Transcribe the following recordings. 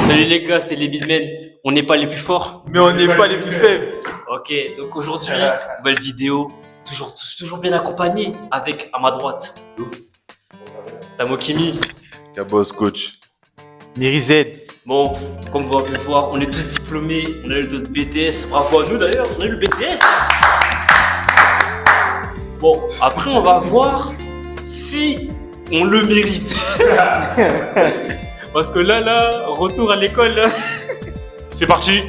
Salut les gars, c'est les Bidmen. On n'est pas les plus forts, mais on n'est pas les plus faibles. Ok, donc aujourd'hui, nouvelle vidéo, toujours bien accompagné avec à ma droite. Tamokimi. Cabos coach. Mirized. Bon, comme vous pouvez voir, on est tous diplômés, on a eu notre BTS, bravo à nous d'ailleurs, on a eu le BTS. Bon, après on va voir si on le mérite. Parce que là, retour à l'école. Là. C'est parti.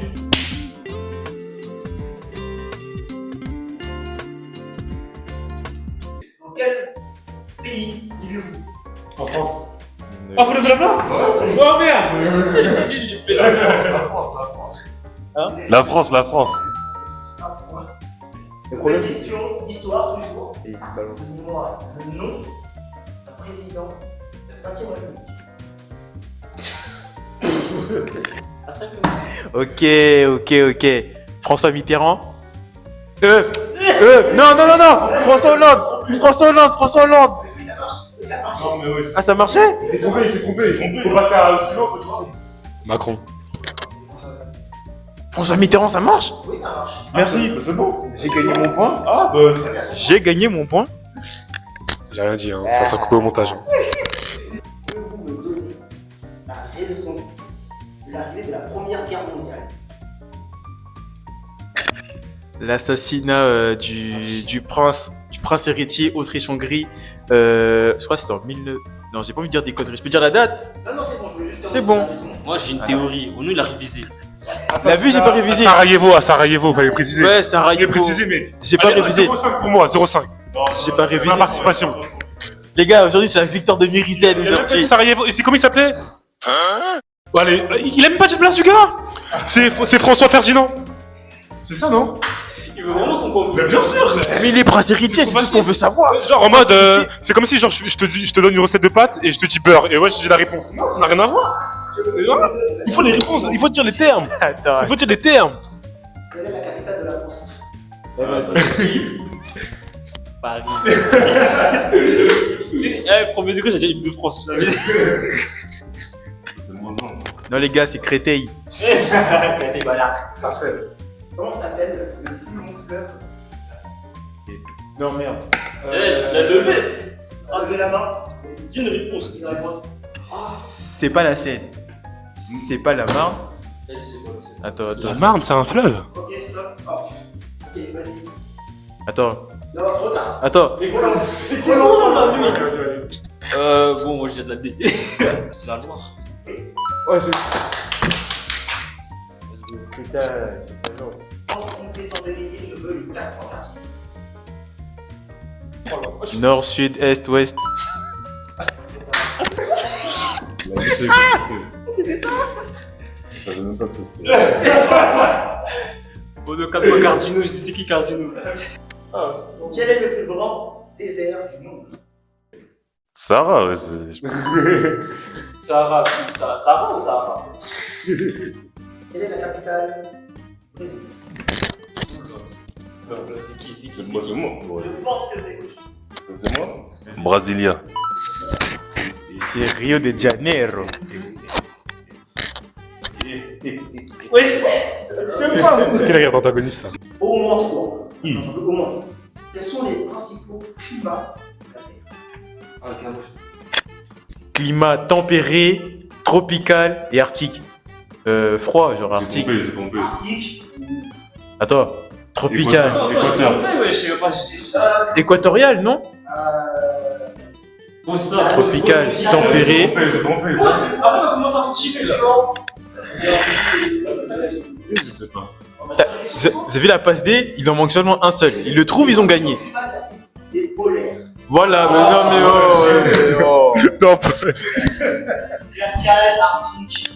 Dans quel pays vivez-vous? En France. Ah, faut lever la main? Oh merde! La France. Le problème, question, histoire, toujours. Donnez-moi le nom d'un président de la 5ème République. Ok. François Mitterrand. Non. François Hollande. Ça marche. Non, mais oui. Ah, ça marchait? Il s'est trompé. Faut passer à suivant quand tu te trompes. Macron. François Mitterrand, ça marche? Oui, ça marche. Merci. C'est bon. J'ai gagné mon point. Ah, bah. J'ai gagné mon point. J'ai rien dit, hein. Ça coupé au montage. Pouvez-vous me donner la raison de l'arrivée de la Première Guerre mondiale? L'assassinat du prince héritier Autriche-Hongrie. Je crois que c'était en 1009. Non, j'ai pas envie de dire des conneries. Je peux dire la date? Non, c'est bon, je voulais juste C'est bon. Moi j'ai une théorie, on nous l'a révisé. La vue, j'ai pas révisé. À Sarajevo, fallait préciser. Ouais, Sarajevo. Fallait préciser, mec. J'ai pas révisé. 0,5 pour moi, 0,5. J'ai pas révisé. Ma participation. Les gars, aujourd'hui, c'est la victoire de Mirized aujourd'hui. Sarajevo. Et c'est comment il s'appelait? Bon, allez, il a même pas de place du gars. C'est François Ferdinand. C'est ça, non? Il veut vraiment son point. Bien sûr. Mais les princes héritiers, c'est tout ce qu'on veut savoir. Genre en mode, c'est comme si genre je te donne une recette de pâtes et je te dis beurre et ouais je te dis la réponse. Non, ça n'a rien à voir. Il faut les réponses, il faut dire les termes. Attends. Il faut dire les termes. Quelle est la capitale de la France? Paris. Premier degré, j'ai déjà Île de France. Non, les gars, c'est Créteil. Ça fait. Comment s'appelle le plus long fleuve? Non, merde. La levée. Levez la main. Dis une réponse. C'est une réponse. C'est pas la Seine. C'est pas la Marne. Attends. La Marne, c'est un fleuve. Ok, stop. Oh. Ok, vas-y. Attends. Non, trop tard. Attends. Mais quoi? T'es son dans la vie. Bon, moi j'ai de la D. C'est la Loire. Ouais, putain, c'est long. Sans se tromper, sans déléguer, je veux les 4 tentatives. Nord, sud, est, ouest. C'était ça? Je savais même pas ce que c'était. Bon, de 4 mois Cardino, je dis c'est qui Cardino? Quel est le plus grand désert du monde? Sarah, ouais, Sahara, Sahara ou Sahara? Quelle est la capitale du Brésil? c'est moi. Je pense que c'est. C'est moi. Brasilia. C'est Rio de Janeiro. Oui. C'est quelle guerre d'antagoniste ça? Au moins 3. Qui? Au moins. Quels sont les principaux climats de la Terre? Climat tempéré, tropical et arctique. Froid, genre arctique. Arctique. Attends. Tropical. Ouais, je sais pas si c'est ça. Équatorial, non? Tropical, tempéré. Ah, ça commence à chipper là. Je sais pas. Vous avez vu la passe D? Il en manque seulement un seul. Ils le trouvent, ils ont gagné. C'est polaire. Voilà, mais non, mais oh. Top. Glacial, arctique.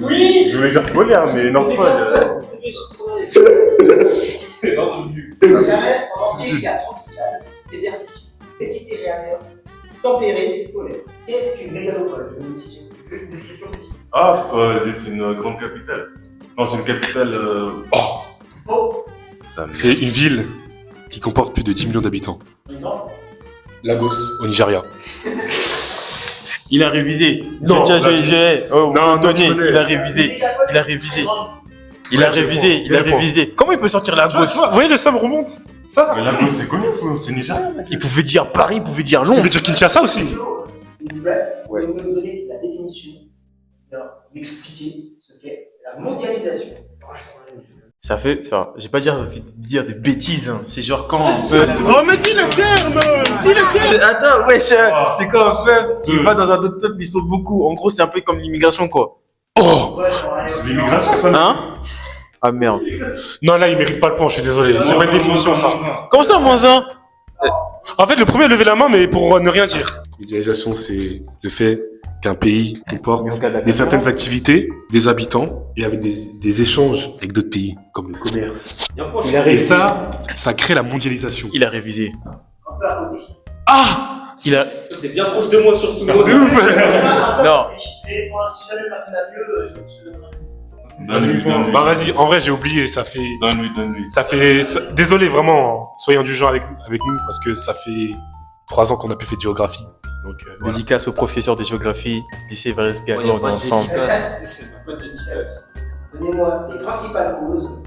Oui. Je voulais dire polaire, mais non pas. En entier, il y a tropical, désertique, méditerranéen, tempéré, polaire. Qu'est-ce qu'une mégalopole? Je vous dis si j'ai une description ici. Ah, c'est une grande capitale. Non, c'est une capitale. Oh, C'est une ville qui comporte plus de 10 millions d'habitants. par exemple. Lagos, au Nigeria. Il a révisé. Non, Tiens, là, Non, non, donné. tu connais. Il a révisé. Il a révisé. Il a révisé. Il a révisé. Comment il peut sortir la gauche? Vous voyez, le somme remonte. Ça. Mais là, c'est connu, c'est Nigeria. Il pouvait dire Paris, il pouvait dire Tu Londres. veux dire Kinshasa aussi? S'il vous plaît, vous pouvez nous donner la définition, m'expliquer ce qu'est la mondialisation. Ça fait, enfin, j'ai pas dire des bêtises, hein. C'est genre quand un Oh, peuple. mais dis le terme! Dis le terme! Attends, wesh, c'est quand un peuple qui va dans un autre peuple, ils sont beaucoup. En gros, c'est un peu comme l'immigration, quoi. Oh! C'est l'immigration, ça. Hein? Ah merde. Non, là, il mérite pas le point, je suis désolé. C'est pas une définition, ça. Comment ça, moins un? En fait, le premier a levé la main, mais pour ne rien dire. Mondialisation, c'est le fait qu'un pays comporte des certaines activités, des habitants, et avec des échanges avec d'autres pays, comme le commerce. Il a Et révisé. ça crée la mondialisation. Il a révisé. Un peu à côté. Ah! Il a. T'es bien proche de moi surtout. Non. Et pour si jamais personne n'a mieux, je te donnerai. Donne-lui. Bah vas-y, en vrai, j'ai oublié, ça fait... Désolé, vraiment, soyez indulgents avec nous, parce que ça fait 3 ans qu'on a plus fait de géographie. Donc, voilà. Dédicace aux professeurs de géographie, lycée Vares Gallo, Ouais, y a on est pas de ensemble. dédicace. Pas de dédicace. Donnez-moi les principales causes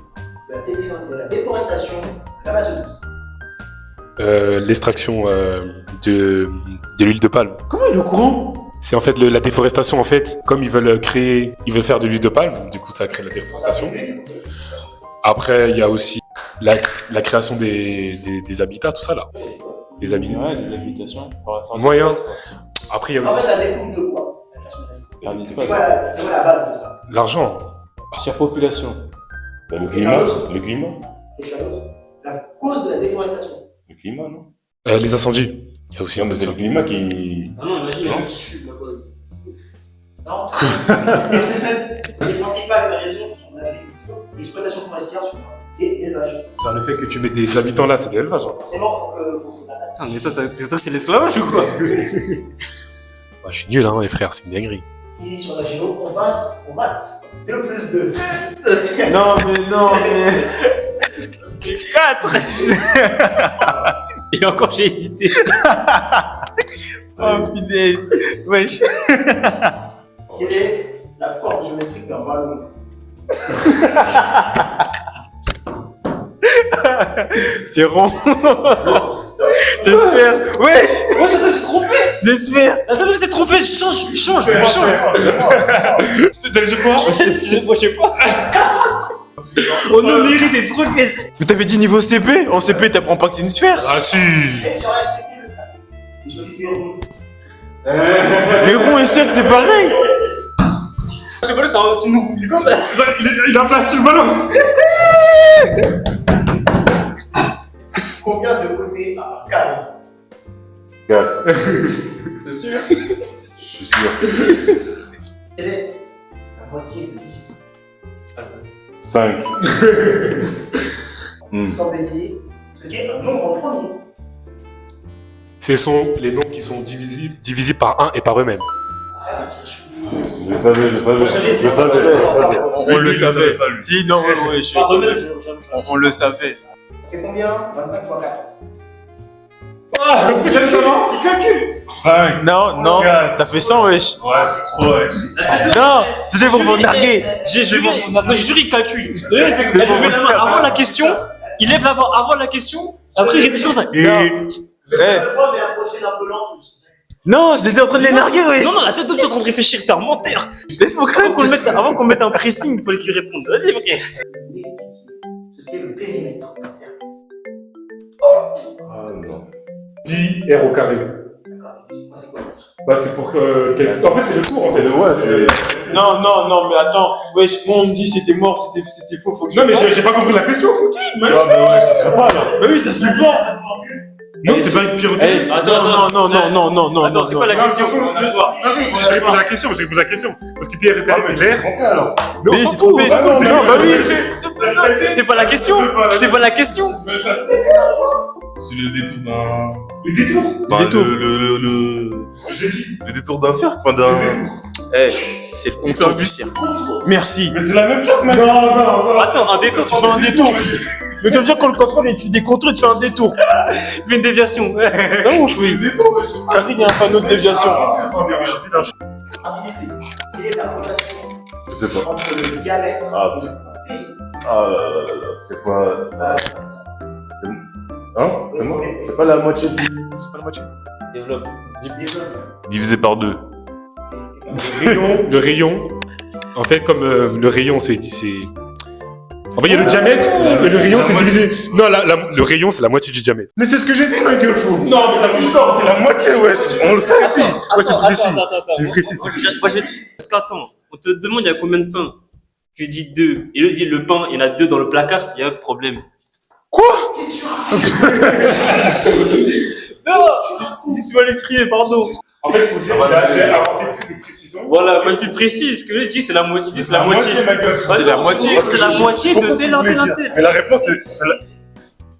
de la déforestation de l'Amazonie. L'extraction de l'huile de palme. Comment il est au courant? C'est en fait la déforestation, en fait, comme ils veulent faire de l'huile de palme, du coup ça crée la déforestation. Après, il y a aussi la création des habitats, tout ça là. Les habitats. Ouais, les habitations. Moyen. Après, il y a En fait, aussi ça découle de quoi? La création d'un Un habitat. espace. C'est quoi la base de ça? l'argent. Surpopulation. Le climat. Le climat. Quelque chose. La cause de la déforestation. Le climat, non? Les incendies. Il y a aussi Non, un mais c'est le climat qui. Ah non, imagine les gens qui fument la Pologne. Non. Les principales raisons sont l'agriculture, l'exploitation forestière et l'élevage. Dans le fait que tu mets des habitants là, c'est de l'élevage. Hein. Forcément, il faut que la race. Putain, mais toi, c'est l'esclavage ou quoi? Bah, je suis nul, hein, les frères, c'est une dinguerie. Et sur la géo, on passe au maths. 2 plus 2. Non, mais. C'est 4. Et encore, j'ai hésité. Oh, punaise. Wesh. Quelle est la forme géométrique d'un ballon? C'est rond. J'espère. Wesh. Moi, ça s'est trompé. J'espère. La tête s'est trompé. Change. T'as dit quoi? Moi, je sais pas. On nous mérite des trucs. Mais t'avais dit niveau CP? En CP, t'apprends pas que c'est une sphère. Ah si. Et tu restes le ça. Et choisissez rond. Mais rond et cercle, c'est pareil. C'est quoi, c'est nous. Il a aplati le ballon. Combien de côtés a un carré? 4. C'est sûr. Je suis sûr. Quelle est la moitié de 10? 5. Sans dédier ce qui est un nombre en premier. Ce sont les nombres qui sont divisibles par 1 et par eux-mêmes. Ah, bien sûr. Je savais. On le savait. Si, non, wesh. Par eux-mêmes. On le savait. Ça fait combien? 25 fois 4. Ah, il calcule. 5. Non, Quatre. ça fait 100, wesh. Ouais, c'est trop, ouais. Non, c'était pour vous narguer. J'ai juré. Non, j'ai juré, il calcule. Il bon. met la main avant la question. Il lève la main avant la question. Après, il réfléchit comme ça. Eh, Moi, mais approcher d'un peu lent, c'est non, j'étais en train de les narguer, wesh. Non, la tête de tu es en train de réfléchir, t'es un menteur. Laisse-moi Avant craindre. avant qu'on mette un pressing, il fallait qu'il réponde. Vas-y, frère. ce qu'est le périmètre d'un cercle. Ah non. 10 R au carré. D'accord, moi c'est quoi? Bah c'est pour que... En fait c'est le tour en fait. Non, mais attends. Wesh, moi, on me dit c'était mort, c'était faux, faut que Non mais j'ai pas compris la question. Ouais, mais ouais, ça se fait pas là. Bah oui, ça se fait pas. Non c'est pas une pyrothèque. Non. Attends, c'est quoi la question? J'ai posé la question. Parce que Pierre et Carré c'est l'air. Mais Oui, on s'en c'est fout. trompé. Non, bah oui. C'est pas la question. C'est pas la question. C'est le détour d'un. Les détours. Enfin, détour. J'ai dit. le détour d'un cercle, enfin d'un. Eh, c'est le contour du cercle. Merci. Mais c'est la même chose, mec. Non. Attends, un détour. Tu fais un détour. Mais tu veux dire qu'on le confond et tu des contours, tu fais un détour. Il fait une déviation. Non, ouf, oui. Karine, il y a un panneau de déviation. Rapidité. Quelle est la relation Je sais pas. entre le diamètre Ah putain. Ah là là là là. C'est quoi C'est. Hein C'est moi C'est pas la moitié du. C'est pas la moitié Développe. Divisé par 2. Le rayon, en fait, comme le rayon, c'est. En fait, il y a le diamètre, et le rayon, c'est divisé. Non, le rayon, c'est la moitié du diamètre. Mais c'est ce que j'ai dit, ma gueule fou. Non, mais t'as plus tort, C'est la moitié, wesh. On le sait aussi. Ouais, c'est précis. Attends. C'est précis, c'est précis. Moi, je vais parce qu'attends, on te demande il y a combien de pains? Tu dis 2. Et lui dit le pain, il y en a 2 dans le placard, il y a un problème. Question. Non, je suis mal exprimé, pardon. En fait, faut dire que j'ai apporté plus de précision. Voilà, pas plus précis. Ce que je dis, c'est la moitié. Il dit c'est la moitié. ma gueule. Ah C'est non, la moitié. C'est la moitié de tel un tel un tel. Mais la réponse, c'est la.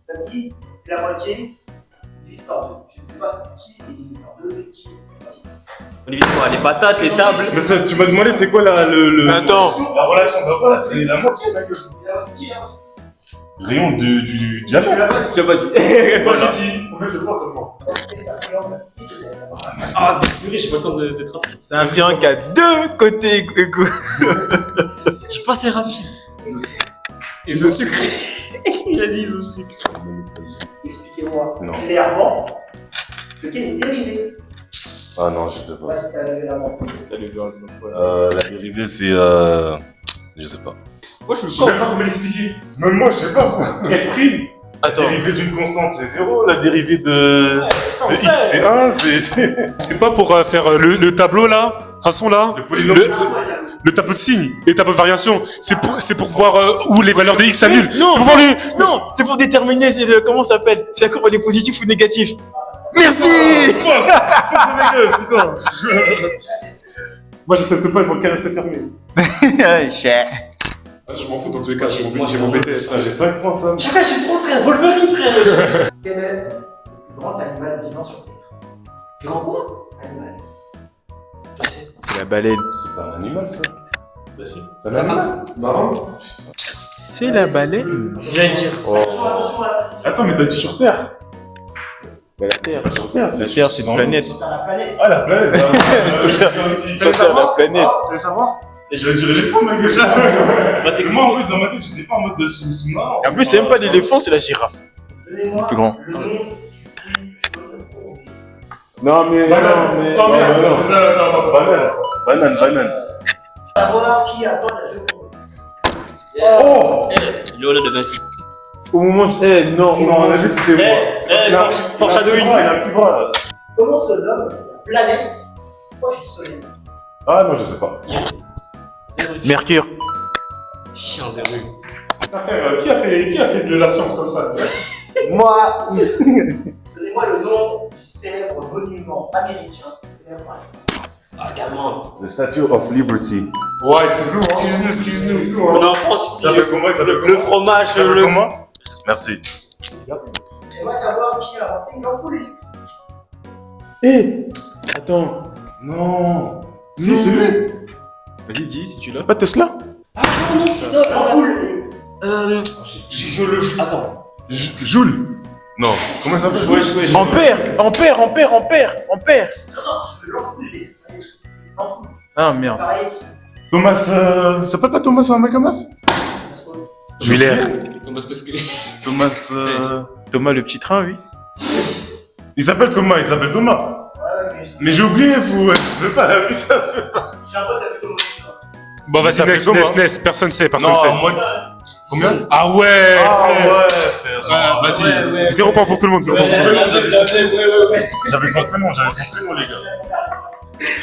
T'as dit, c'est la moitié divisé par 2. Je ne sais pas qui est divisé par 2 et qui est moitié. On divise quoi? Les patates, les tables. Mais ça, tu m'as demandé c'est quoi le. Attends. La relation, bah voilà, c'est la moitié, ma gueule. Et la moitié, qui est la moitié? Rayon du diamètre. Tu l'as pas dit. Moi, j'ai dit, faut que je le pense seulement. C'est un triangle isocèle. Ah, purée, j'ai pas le temps d'être rapide. C'est un triangle qui a 2 côtés égaux. Je pense que c'est rapide. Ils ont sucré. Il a dit ils ont sucré. Expliquez-moi Non. clairement ce qu'est une dérivée. Ah non, je sais pas. Parce que t'as levé la main. La dérivée, c'est. Je sais pas. Moi, je suis Je sais même pas comment l'expliquer. Même moi, je sais pas. Exprime. La dérivée d'une constante, c'est 0. La dérivée de x, c'est 1. C'est pas pour faire le tableau là, de toute façon là, Le polynôme. le tableau de signes et tableau de variation. C'est pour voir où les valeurs de x s'annulent. Non, C'est pour voir les. non, c'est pour déterminer comment ça s'appelle, si la courbe elle est positive ou négative. Merci. Putain. Moi j'accepte pas, le cas reste fermé. Cher. Je m'en fous dans tous les cas, j'ai mon BTS. J'ai 5 points, ça. Chacun, j'ai trop, frère. Wolverine, frère. Quel est le plus grand animal vivant sur Terre? Plus grand quoi? Animal. Je sais. C'est la baleine. C'est pas un animal, ça. Bah si. C'est un animal. C'est marrant. C'est la baleine. J'allais dire. Attention à la précision. Attends, mais t'as dit sur Terre. La Terre. C'est pas sur Terre, La Terre, c'est une planète. C'est dans la planète. Ah, la planète. Sur Terre, la planète. Tu veux savoir? Je le dirais, j'ai pas ma gueule. Bah, t'es Moi, en fait, dans ma tête, j'étais pas en mode de sous-marin. Et en plus, c'est même pas l'éléphant, c'est la girafe. Donnez-moi Plus grand. le nom du fruit jaune. Non, mais. Banane. Non, Banane. Savoir qui a pas la Joconde. Oh Léonard de Vinci. Au moment où non. Non, on a vu, c'était moi. Foreshadowing. Il a un petit bras. Comment se nomme la planète proche du Soleil? Ah, non, je sais pas. Mercure. Chien de rue. Qui a fait de la science comme ça? Moi. Donnez-moi le nom du célèbre monument américain. Ah, gamin. The Statue of Liberty. Ouais, excuse-nous. On est en France ici. Ça fait comment? Ça fait Le fromage, Ça fait le. comment? Merci. J'aimerais savoir qui a inventé l'ampoule électrique. Eh. Attends. Non. Si, c'est lui. Vas-y, dis si tu l'as. C'est pas Tesla? Ah non, c'est. L'ampoule électrique. Je le. Attends. Joule. Non. Comment ça s'appelle? Wesh. Ampère. Non, non, je veux l'ampoule électrique. L'ampoule. Ah merde. Pareil. Thomas. Ça s'appelle pas Thomas un mec comme ça? Muller. Non, parce que. Thomas. Thomas le petit train, oui. Il s'appelle Thomas. Ouais, Mais j'ai oublié, vous. Ça se fait pas, la vie, ça se fait pas. j'ai un pote avec Thomas. Bon, Il vas-y, s'appelle next, comment? next. Personne sait. Non, moi. Combien? Ah ouais. Ah ouais, Ouais, frère. vas-y. 0 point pour tout le monde. 0 point pour tout le monde. Ouais. J'avais son prénom, les gars.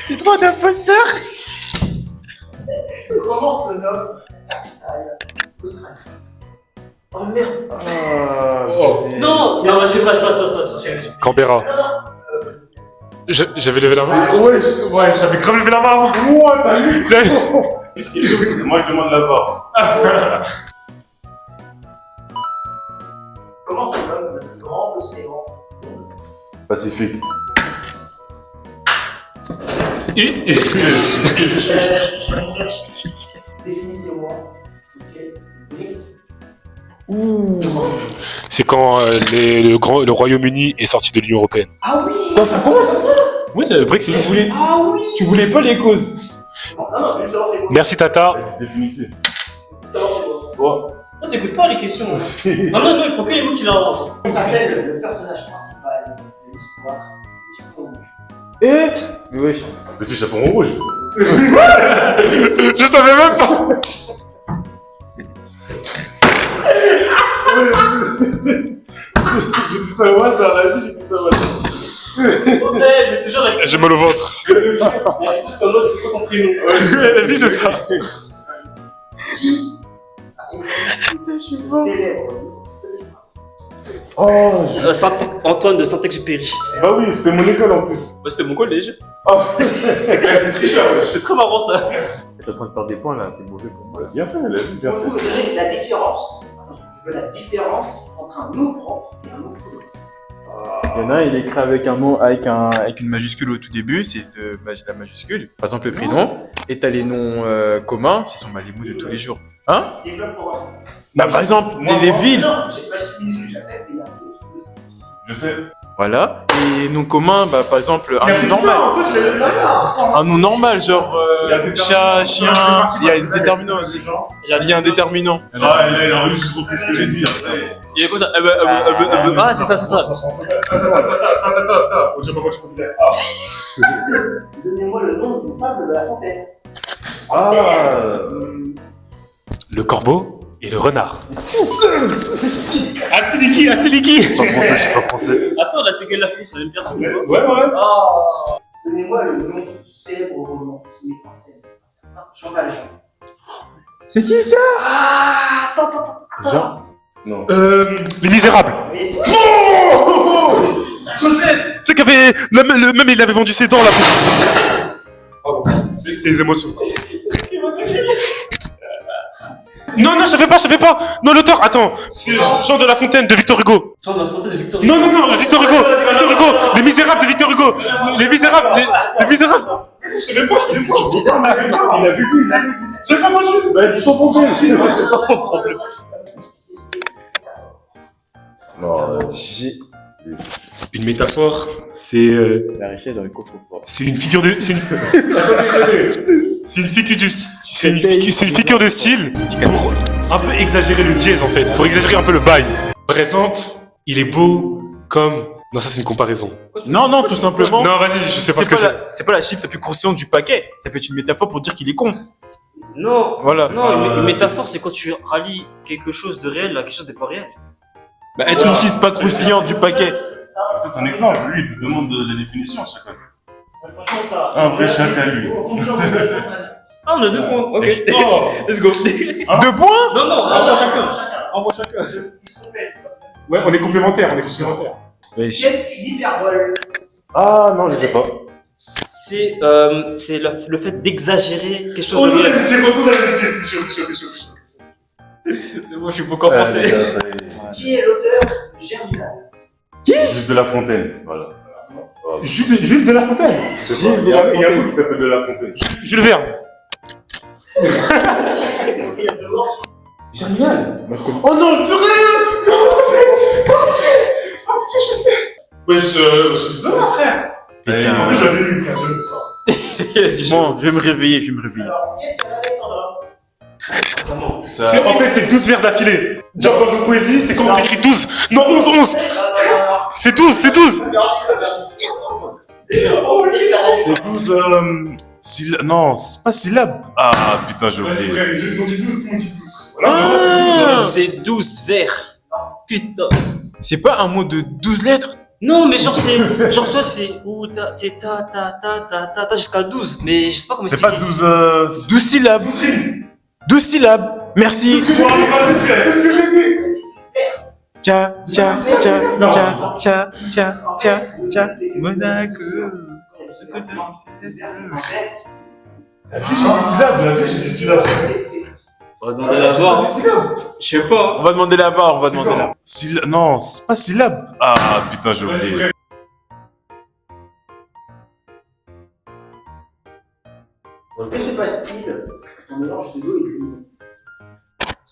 C'est trop d'imposteurs. Comment se nomme la capitale d'Australie? Oh merde. Non, je passe. Canberra. J'avais levé la main. Ouais, J'avais grave levé la main avant. What, t'as vu? Moi, je demande la barre. Comment se nomme le plus grand océan? Pacifique. Définissez-moi ce qu'est BRICS. C'est quand le Royaume-Uni est sorti de l'Union Européenne. Ah oui. Attends, c'est quoi? Oui, le Brexit. Ah oui. Tu voulais pas les causes? Non, justement, c'est bon. Merci Tata. Tu te définissais. Justement, c'est bon. Toi. Toi, t'écoutes pas les questions. Non, non, non, il prend que les mots qu'il arrange. Il s'appelle le personnage principal de l'histoire. Mais wesh. Petit chaperon rouge. Je savais même pas. J'ai dit ça au hasard, la vie, j'ai dit ça au hasard. Ouais, mais toujours avec J'ai mal au ventre. c'est un autre, c'est pas compris. La vie, c'est ça. Célèbre Petit Prince. Oh, Antoine de Saint-Exupéry. bah oui, c'était mon école en plus. Ouais, c'était mon collège. Oh, C'est très marrant ça. T'es en train de perdre des points là, c'est mauvais pour moi. bien fait, la vie, bien Vous fait. me donnez la différence. Attention, je veux la différence entre un nom propre et un nom commun. Il y en a un, il est écrit avec un nom, avec une majuscule au tout début, c'est la majuscule. Par exemple, le prénom. Et t'as les noms communs, qui sont les mots de tous les jours. Hein? Développe pour moi. Bah, par exemple, les villes. Non, j'ai pas minuscule, j'accepte, mais il y a d'autres spécifiques. Je sais. Voilà. Et noms communs, bah, par exemple, un nom normal. Un nom normal, genre chat, chien. Il y a une déterminant aussi. Il y a un déterminant. Ah, il a juste repris ce que j'ai dit. Il est comme ça. Ah, c'est ça, c'est ça. Attends. On dirait pas quoi tu peux dire. Donnez-moi le nom du peuple de la fontaine. Ah, Le corbeau et le renard. Asiliki, Asiliki. pas français, je suis pas français. Attends, là, c'est quelle la fille, c'est la même personne ou pas? Ouais. Ah. Donnez-moi le nom du célèbre roman qui est en scène. Jean Valjean. C'est qui ça? Ah, attends. Jean. Non. Les Misérables. Mais C'est qu'il avait. Même il avait vendu ses dents là. Pardon. C'est les émotions. Non, je savais pas. Non, l'auteur, attends. C'est Jean de La Fontaine de Victor Hugo. Jean de La Fontaine de Victor. Non, Victor Hugo. Les Misérables de Victor Hugo. Les Misérables. Les Misérables. Je savais pas. Il a vu dit. J'ai pas entendu. Bah, c'est ton problème. Non, j'ai. Une métaphore, c'est La richesse dans le coffre-fort. c'est une figure de c'est une figure de style pour un peu exagérer le jazz en fait, pour exagérer un peu le bail. Par exemple, il est beau comme non, ça c'est une comparaison. Non, tout simplement. Non, vas-y, je sais pas ce que c'est. C'est pas la chips la plus consciente du paquet. Ça peut être une métaphore pour dire qu'il est con. Non. Voilà. Non, une métaphore, c'est quand tu rallies quelque chose de réel à quelque chose de pas réel. Bah, être une chips pas croustillante du paquet. Ça, c'est un exemple. Lui, il te demande la définition chacun. franchement, ça. Un vrai chacun, lui. Ah, on a 2 points. Ok. Oh. Let's go. 2 points? Non, envoie chacun. Ouais, on est complémentaires, Qu'est-ce qu'une hyperbole? Ah, non, je sais pas. C'est le fait d'exagérer quelque chose de réel. Moi, je suis beaucoup en français. Qui est l'auteur de Germinal? Juste de La Fontaine, voilà. Jules de La Fontaine. Il y a un mot qui s'appelle de La Fontaine. Jules Verne. Génial. Moi, je connais. Oh non, je peux rien. Oh putain, je sais. Ouais, je suis désolé, frère. Putain. J'avais lu, frère, j'aime ça. Bon, je vais me réveiller. Alors, qu'est-ce qu'un Alexandra? En fait, c'est 12 vers d'affilée. Genre, dans une poésie, c'est quand on écrit 12. Non, 11. C'est 12. C'est 12. Non, c'est pas syllabes. Ah, putain, j'ai oublié. Ils ont dit 12, tout le monde dit 12. Ah, C'est 12 vers. Putain. c'est pas un mot de 12 lettres? Non, mais genre, soit c'est ou ta, c'est ta, jusqu'à 12. Mais je sais pas comment C'est pas expliquer. 12 syllabes. 12 syllabes. Merci. C'est ce que j'ai dit. Tcha. Monaco. La fiche, j'ai dit syllabes. On va demander la voir. Je sais pas. On va demander la barre, Sylla- Non, c'est pas syllabes. Ah, putain, j'ai oublié. Que se passe-t-il quand on mélange de l'eau et de l'huile?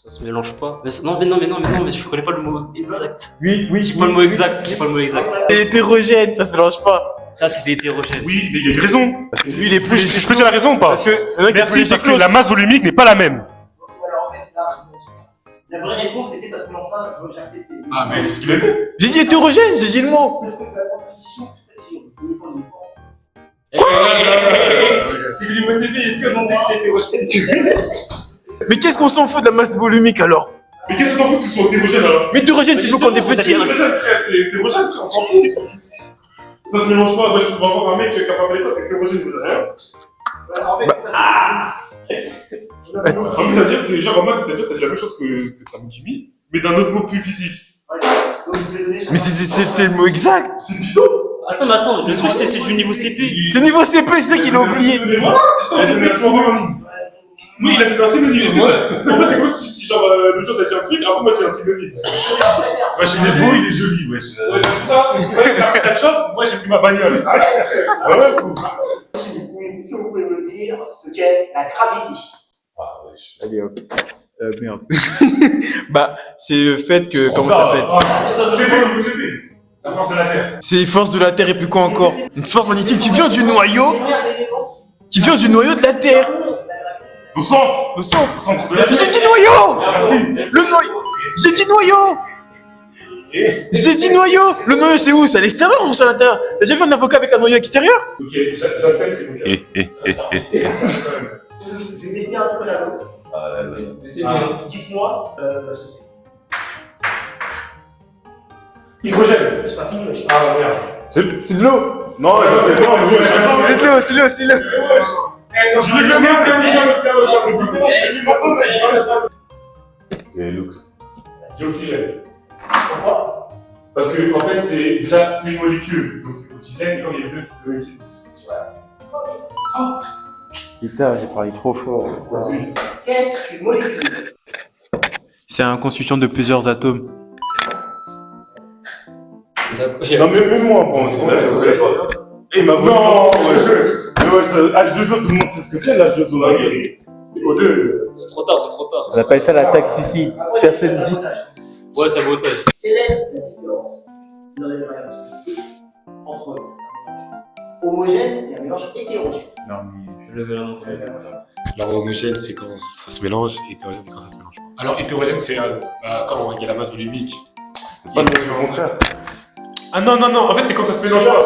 Ça se mélange pas. Mais je connais pas le mot exact. Oui, J'ai pas le mot exact. J'ai pas le mot exact. C'est hétérogène, ça se mélange pas. Ça, c'est hétérogène. Oui, mais il y a une raison. Lui, il est plus léger. Je peux dire la raison ou pas? Parce que, il y en a qui est plus Merci, léger parce que que l'autre. la masse volumique n'est pas la même. Alors en fait, là, la vraie réponse c'était ça se mélange pas, je veux dire c'était. Ah, mais c'est ce qu'il a fait. J'ai dit hétérogène, j'ai dit le mot. Ça fait pas précision. C'est que l'IMOCP, est-ce que mon texte est hétérogène? Mais qu'est-ce qu'on s'en fout de la masse volumique alors? Mais qu'est-ce qu'on s'en fout que tu sois hétérogène alors? Mais hétérogène, c'est nous quand on est Justement, petit. vous avez Hétérogène, frère, c'est hétérogène, frère, on s'en fout. Ça se mélange pas. Moi, je vais voir un mec qui a pas fait l'école, hétérogène, il veut rien. En fait, c'est ça. Ça veut dire, c'est genre en mode, ça veut dire que t'as dit la même chose que t'as Mokimi, mais d'un autre mot plus physique. Mais c'était le mot exact. C'est bidon. Attends, le truc c'est du niveau CP. C'est niveau CP, c'est ça qu'il a oublié. Mais voilà, oui, il a fait un synonyme. Pour moi, c'est quoi si tu dis genre, le jour t'as dit un truc, après moi, tu dis un synonyme. Wesh, il est beau, il est joli, wesh. Ouais, comme ça, ouais, t'as pris ta chope, moi, j'ai pris ma bagnole. Ouais, fou. Si vous pouvez me dire ce qu'est la gravité. Ah, wesh. Allez hop. Merde. Bah, c'est le fait que, comment ça s'appelle? C'est bon, vous savez. La force de la Terre. C'est les forces de la Terre et puis quoi encore? Une force magnétique qui vient du noyau, qui vient du noyau de la Terre. Au centre. Au centre. Au centre de la Terre. J'ai dit noyau! Merci. Le noyau! J'ai dit noyau! J'ai dit noyau! Le noyau c'est où? C'est à l'extérieur ou c'est à l'intérieur? T'as déjà vu un avocat avec un noyau extérieur? Ok, ça se fait. Je vais tester un truc là. Ah, vas-y. Dites-moi ce que Hydrogène. c'est. C'est pas fini, mais je Ah, merde. C'est de l'eau. Non, j'ai fait non, C'est de l'eau, c'est de l'eau, c'est de l'eau. Je l'ai C'est Lux. Dioxygène. Pourquoi? Parce que, en fait, c'est déjà une molécule. Donc, c'est oxygène, et quand il y a deux, c'est deux molécules. Putain, j'ai parlé trop fort. Qu'est-ce qu'une molécule? C'est un constituant de plusieurs atomes. Non, mais même moi, bon, il m'a volé. Non, Mais ouais, H2O, tout le monde sait ce que c'est, l'H2O, la guerre. O2. C'est trop tard. On appelle ça la taxicide. Personne dit. Ouais, ça va au tâche. Quelle est la différence dans les variations entre un mélange homogène et un mélange hétérogène? Non, mais. Je lève la main. Alors, homogène, c'est quand ça se mélange, et hétérogène, c'est quand ça se mélange pas. Alors, hétérogène, c'est quand il y a la masse volumique. C'est pas le contraire. Ah non, en fait, c'est quand ça se mélange pas.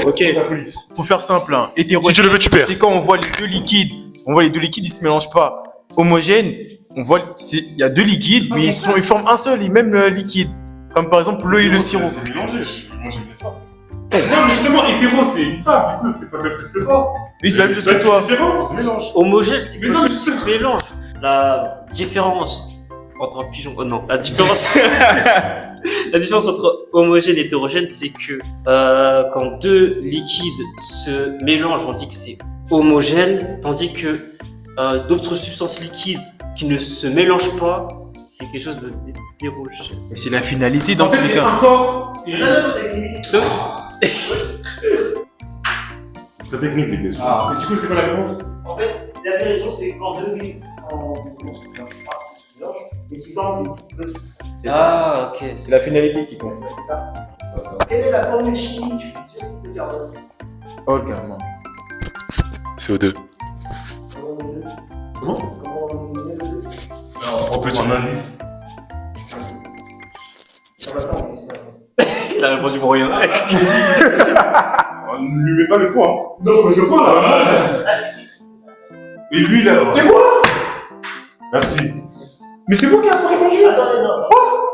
Ok. La police. Faut faire simple, hein. Si Hétérogène. tu le veux, tu perds. C'est quand on voit les deux liquides. On voit les deux liquides, ils se mélangent pas. Homogène, on voit, il y a deux liquides, mais ils forment un seul et même liquide. Comme par exemple l'eau et le sirop. C'est mélangé, moi j'aime pas. Non, mais justement, hétéro, c'est une femme, du coup, c'est pas le même sexe que toi. Oui, c'est la même chose que toi. C'est différent, on se mélange. Homogène, c'est Mais quelque non, chose qui se mélange. La différence entre un pigeon. Oh non, la différence. La différence entre homogène et hétérogène, c'est que quand deux liquides se mélangent, on dit que c'est homogène, tandis que d'autres substances liquides qui ne se mélangent pas, c'est quelque chose d'hétérogène. Et c'est la finalité dans En tous fait, les c'est cas. un corps et... Non, t'as une limite. C'est technique, les questions. Ah, mais du coup, c'était quoi la réponse? En fait, la vraie raison, c'est quand deux lignes en mélange, et qui forment une substance. C'est ça. Ah, ok. C'est la finalité qui compte. C'est ça. Quelle est la formule chimique du dioxyde de carbone? Oh, carrément. CO2. Comment on le dit? Comment? Comment on le dit? On peut dire Un indice. Ah bah non, mais c'est la Il a répondu pour rien. On ne lui met pas le point. Non, mais je crois là. Ah, si. Et lui, là. Et moi? Merci. Mais c'est moi qui ai répondu. Attendez, non.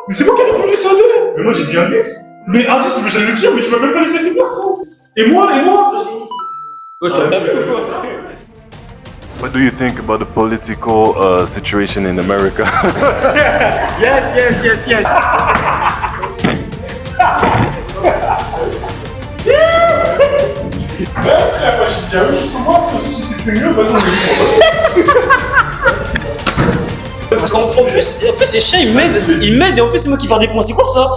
Mais c'est moi qui ai répondu CO2. Mais moi, j'ai dit indice. Mais indice, mais j'allais le dire, mais tu m'as même pas laissé finir, frérot. Et moi? Ouais, je t'en tape ou quoi? What do you think about the political situation in America? Parce qu'en plus, c'est chiant, il m'aide et en plus c'est moi qui perds des points. C'est quoi ça?